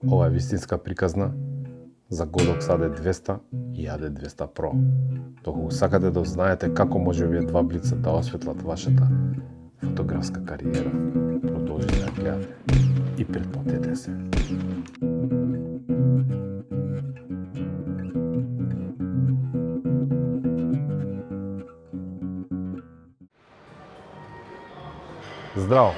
Ова е вистинска приказна за Godox AD200 и AD200 Pro. Доколку сакате да знаете како може овие два блица да осветлат вашата фотографска кариера, продолжите да гледате и претплатете се. Здраво!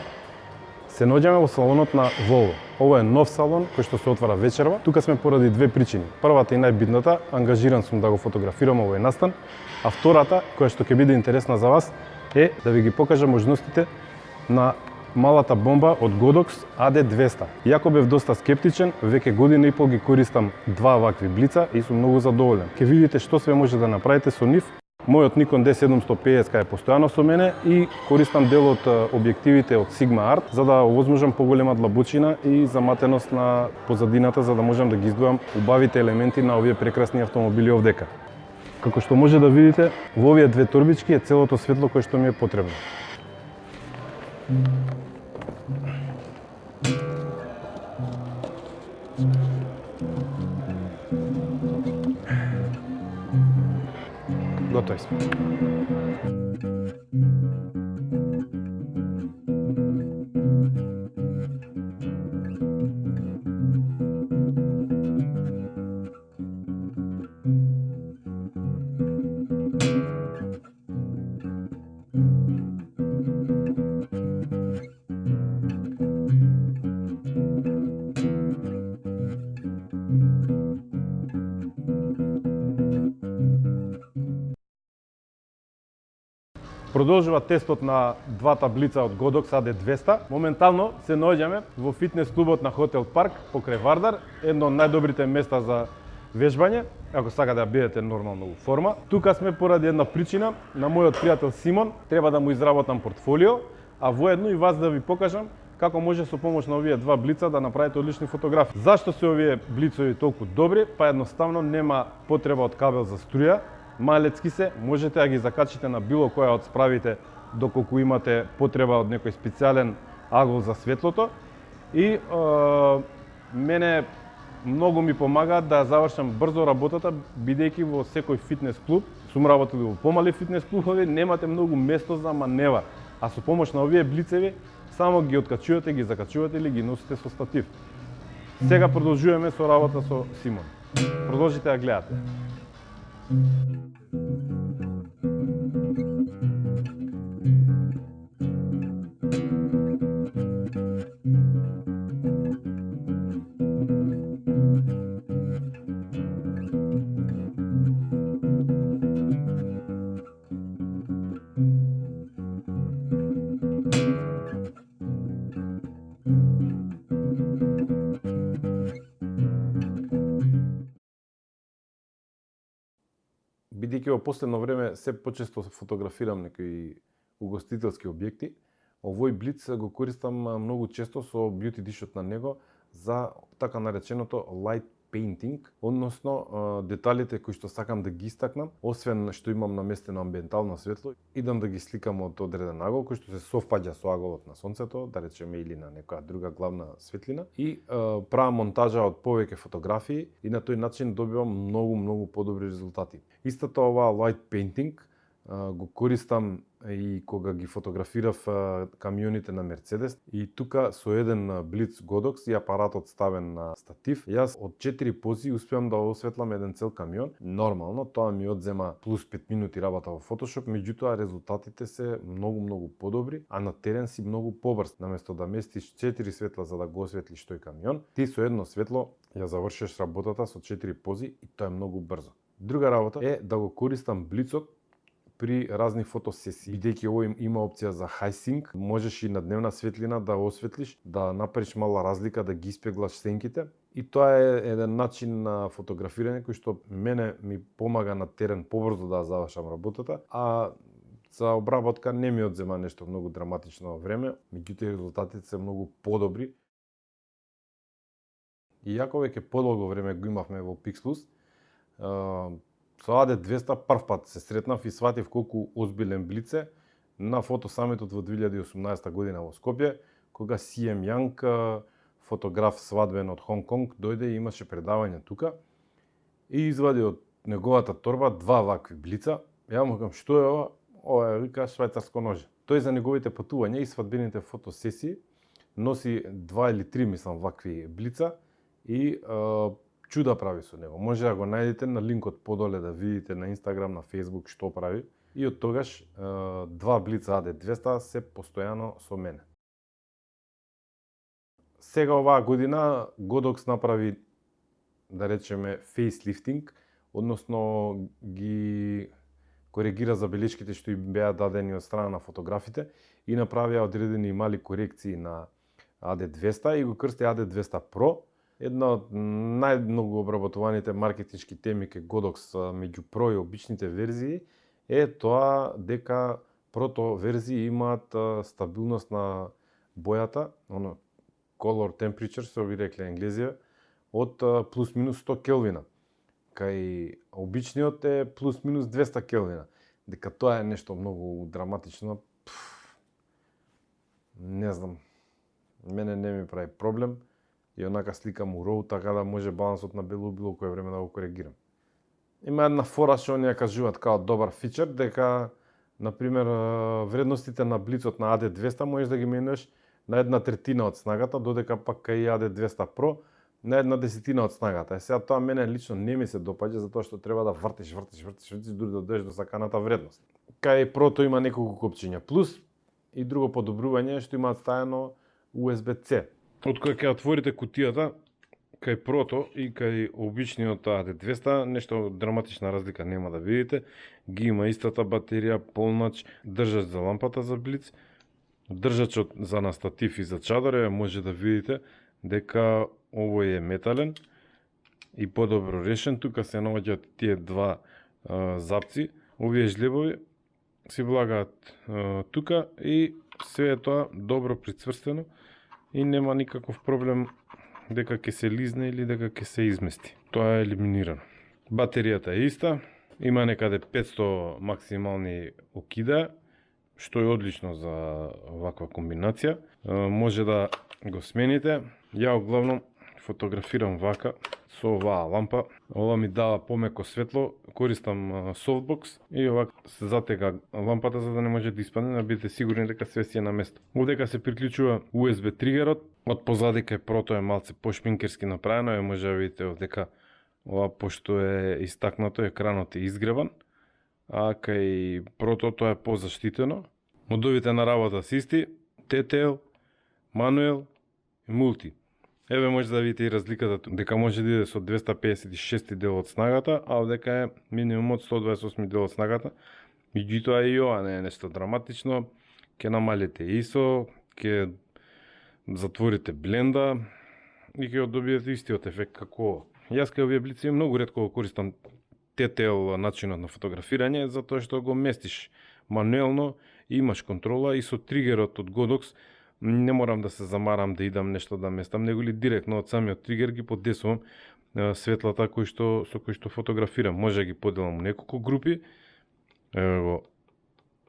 Се наоѓаме во салонот на Volvo. Ова е нов салон кој што се отвара вечерва. Тука сме поради две причини. Првата и најбитната, ангажиран сум да го фотографирам овој настан, а втората, која што ќе биде интересна за вас, е да ви ги покажам можностите на малата бомба од Godox AD200. Иако бев доста скептичен, веќе година и пол ги користам два вакви блица и сум многу задоволен. Ке видите што све може да направите со нив. Мојот Nikon D750 е постојано со мене и користам дел од објективите од Sigma Art за да овозможам поголема длабочина и заматеност на позадината за да можам да ги издвојам убавите елементи на овие прекрасни автомобили овдека. Како што може да видите, во овие две торбички е целото светло кое што ми е потребно. Готови сме. Продолжува тестот на двата блица од Godox AD200. Моментално се наоѓаме во фитнес клубот на Хотел Парк покрај Вардар, едно од најдобрите места за вежбање, ако сакате да бидете нормално во форма. Тука сме поради една причина, на мојот пријател Симон треба да му изработам портфолио, а воедно и вас да ви покажам како може со помош на овие два блица да направите одлични фотографии. Зашто се овие блицови толку добри? Па едноставно нема потреба од кабел за струја. Малецки се, можете да ги закачите на било која од справите доколку имате потреба од некој специјален агол за светлото и мене многу ми помага да завршам брзо работата бидејќи во секој фитнес клуб, сум работил во помали фитнес клубови, немате многу место за маневар, а со помош на овие блицеви само ги откачувате, ги закачувате или ги носите со статив. Сега продолжуваме со работа со Симон. Продолжите да гледате. Бидејќи во последно време се почесто фотографирам некои угостителски објекти, овој блиц го користам многу често со beauty дишот на него за така нареченото light painting, односно деталите кои што сакам да ги истакнам, освен што имам наместено амбиентално светло, идам да ги сликам од одреден агол кој што се совпаѓа со аголот на сонцето, да речеме или на некоја друга главна светлина и правам монтажа од повеќе фотографии и на тој начин добивам многу подобри резултати. Истото ова light painting го користам и кога ги фотографирав камионите на Мерцедес и тука со еден блиц Godox и апаратот ставен на статив, јас од 4 пози успеам да осветлам еден цел камион. Нормално, тоа ми одзема плюс 5 минути работа во Photoshop, меѓутоа резултатите се многу подобри, а на терен си многу побрз. Наместо да местиш 4 светла за да го осветлиш тој камион, ти со едно светло ја завршиш работата со 4 пози и тоа е многу брзо. Друга работа е да го користам блицот при разни фотосесии. Бидејќи овој има опција за high sync, можеш и на дневна светлина да осветлиш, да направиш мала разлика, да ги испеглаш сенките. И тоа е еден начин на фотографирање кој што мене ми помага на терен побрзо да завршам работата, а за обработка не ми одзема нешто многу драматично време, меѓутоа резултатите се многу подобри. Иако веќе подолго време го имавме во Pixlus, со AD200 прв пат се сретнав и сватив колку озбилен блиц е на фотосамитот во 2018 година во Скопје, кога CM Young фотограф свадбен од Хонг Конг, дојде и имаше предавање тука и извади од неговата торба 2 вакви блица. Ја му кажам, што е ова? Ова е, вика, швајцарско ноже. Тој за неговите патувања и свадбените фотосесии носи 2 или 3, мислам, вакви блица и чуда прави со него. Може да го најдете на линкот подоле да видите на Инстаграм, на Фейсбук што прави. И од тогаш 2 блица AD200 се постојано со мене. Сега оваа година Godox направи, да речеме, фейслифтинг, односно ги коригира забелешките што им беа дадени од страна на фотографите и направија одредени мали корекции на AD200 и го крсти AD200 Pro. Една од најмногу обработуваните маркетички теми кај Godox меѓу Pro и обичните верзии е тоа дека Pro верзии имаат стабилност на бојата, color temperature, се би рекле енглезија, од плюс-минус 100 келвина. Кај обичниот е плюс-минус 200 келвина. Дека тоа е нешто многу драматично, не знам, мене не ми прави проблем. И онака сликам у RAW, така да може балансот на било кое време да го коригирам. Има една фора што оние кажуваат као добар фичер, дека, например, вредностите на блицот на AD200 можеш да ги менуваш на 1/3 од снагата, додека пак кај AD200 Pro на 1/10 од снагата. Е, сега тоа мене лично не ми се допаѓа, затоа што треба да вртиш, дури да дојдеш до саканата вредност. Кај Pro има неколку копчиња плюс и друго подобрување што имаат стајано USB-C. Од кога ќе отворите кутијата, кај Pro и кај обичниот AD200, нешто драматична разлика нема да видите. Ги има истата батерија, полнач, држач за лампата за блиц, држачот за на статив и за чадор, може да видите дека овој е метален и подобро решен. Тука се наоѓаат тие два запци. Овие жлебови си влагаат тука и се е тоа добро прицврстено и нема никаков проблем дека ќе се лизне или дека ќе се измести. Тоа е елиминирано. Батеријата е иста, има некаде 500 максимални окида, што е одлично за ваква комбинација. Може да го смените. Ја оглавном фотографирам вака со оваа лампа. Ова ми дава помеко светло, користам softbox и овака се затега лампата за да не може да испадне, да бидете сигурни дека све си е на место. Овдека се приклучува USB тригерот, од позади кај Pro е малце пошпинкерски направено, може да видите овдека ова пошто е истакнато, екранот е изгреван, а кај Pro тоа е позаштитено. Модовите на работа се исти, TTL, Manual и Multi. Еве може да видите и разликата, дека може да иде со 256 дел од снагата, а овдека е минимум од 128 дел од снагата. Меѓутоа и ова не е нешто драматично, ќе намалите ISO, ќе затворите бленда и ќе добиете истиот ефект како ова. Јас кај овие блици многу ретко го користам TTL начинот на фотографирање, затоа што го местиш мануелно, имаш контрола и со тригерот од Godox не морам да се замарам да идам нешто да местам, него ли директно од самиот тригер ги подесувам светлата со кои што фотографирам. Може да ги поделам у неколку групи. Ево го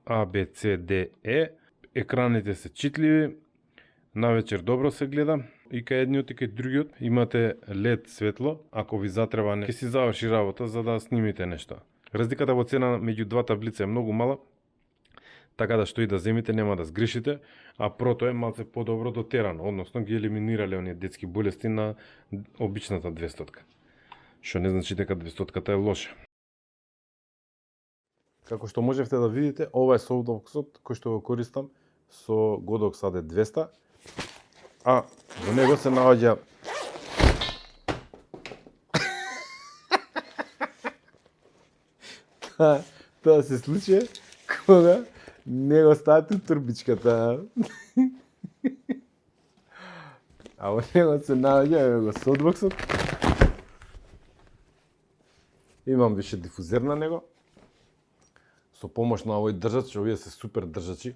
A, B, C, D, E. Екраните се читливи, навечер добро се гледа и кај едниот и кај другиот имате LED светло, ако ви затреба ќе си заврши работа за да снимите нешто. Разликата во цена меѓу двата блица е многу мала, така да што и да земите нема да сгрешите, а Pro е малце подобро дотерано, односно ги елиминирале оние детски болести на обичната 200-ка. Што не значи дека 200-ката е лоша. Како што можевте да видите, ова е softboxот кој што го користам со Godox AD200, а во него се наоѓа тоа се случи кога не го ставате турбичката. А во него се наоѓа го softboxот. Имам више дифузер на него. Со помош на овој држач, овие се супер држачи.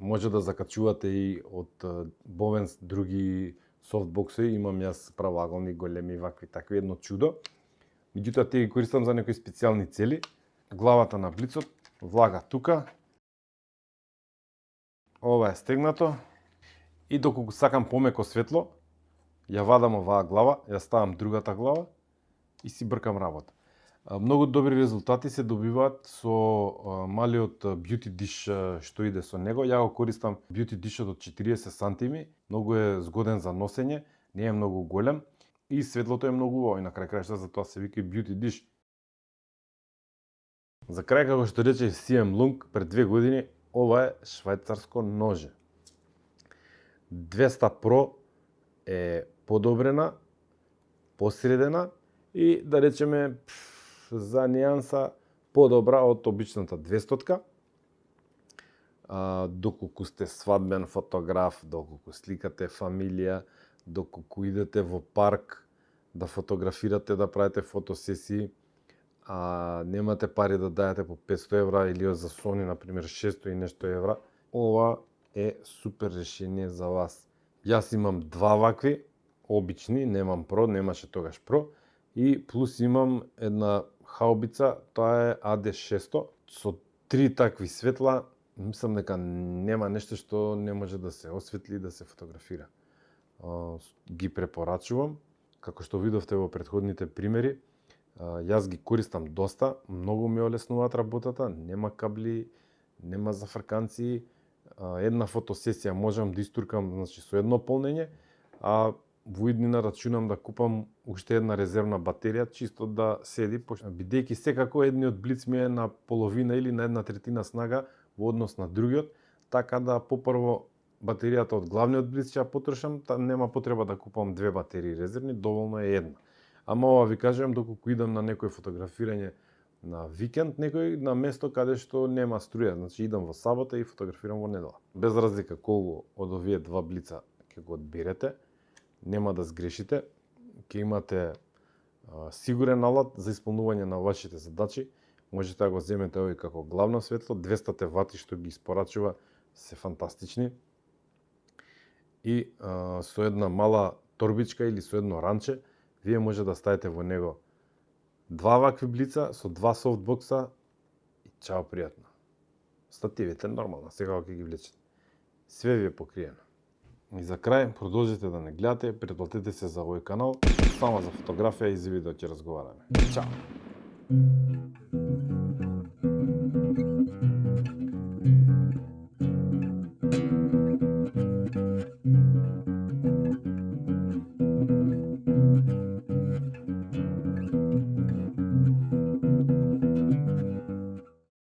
Може да закачувате и од Bowens други софтбокси. Имам јас правоаголни, големи, вакви, такви, едно чудо. Меѓутоа, те ги користам за некои специјални цели. Главата на блицот влага тука. Ова е стегнато. И доколку сакам помеко светло, ја вадам оваа глава, ја ставам другата глава и си бркам работа. Многу добри резултати се добиваат со малиот beauty dish што иде со него. Ја го користам beauty dishот од 40 сантими, многу е згоден за носење, не е многу голем и светлото е многу убаво и на крај крајшта затоа се вика beauty dish. За крај, како што рече CM Lung пред 2 години, ова е швајцарско ноже. 200 Pro е подобрена, посредена и да речеме за нијанса подобра од обичната 200-ка. Доколку сте свадбен фотограф, доколку сликате фамилија, доколку идете во парк да фотографирате, да правите фотосесии, немате пари да дајате по 500 евра или за Sony, например, 600 и нешто евра, ова е супер решение за вас. Јас имам 2 вакви, обични, немам Pro, немаше тогаш Pro, и плюс имам една хаубица, тоа е AD600, со 3 такви светла, мислам дека нема нешто што не може да се осветли и да се фотографира. Ги препорачувам, како што видовте во претходните примери, јас ги користам доста, многу ми олеснуваат работата, нема кабли, нема зафрканци, една фотосесија можам да истуркам, значи, со едно полнење, а во иднина рачунам да купам уште една резервна батерија, чисто да седи, бидејќи секако едниот блиц ми е на половина или на 1/3 снага во однос на другиот, така да попрво батеријата од главниот блиц ќе ја потрошам, нема потреба да купам 2 батерии резервни, доволно е една. Ама ова ви кажувам доколку идам на некој фотографирање на викенд, некој на место каде што нема струја, значи идам во сабота и фотографирам во недела. Без разлика колку од овие 2 блица ќе го одберете, нема да сгрешите, ќе имате сигурен алат за исполнување на вашите задачи. Можете да го земете овој како главно светло, 200 вати што ги испорачува се фантастични. И со една мала торбичка или со едно ранче, вие може да ставите во него 2 вакви блица со 2 софтбокса и чао пријатно. Стативите нормално, секако ќе ги влечете. Све ви е покриено. И за крај, продолжете да не гледате, претплатете се за овој канал, само за фотографија и за видео ќе разговараме. Чао!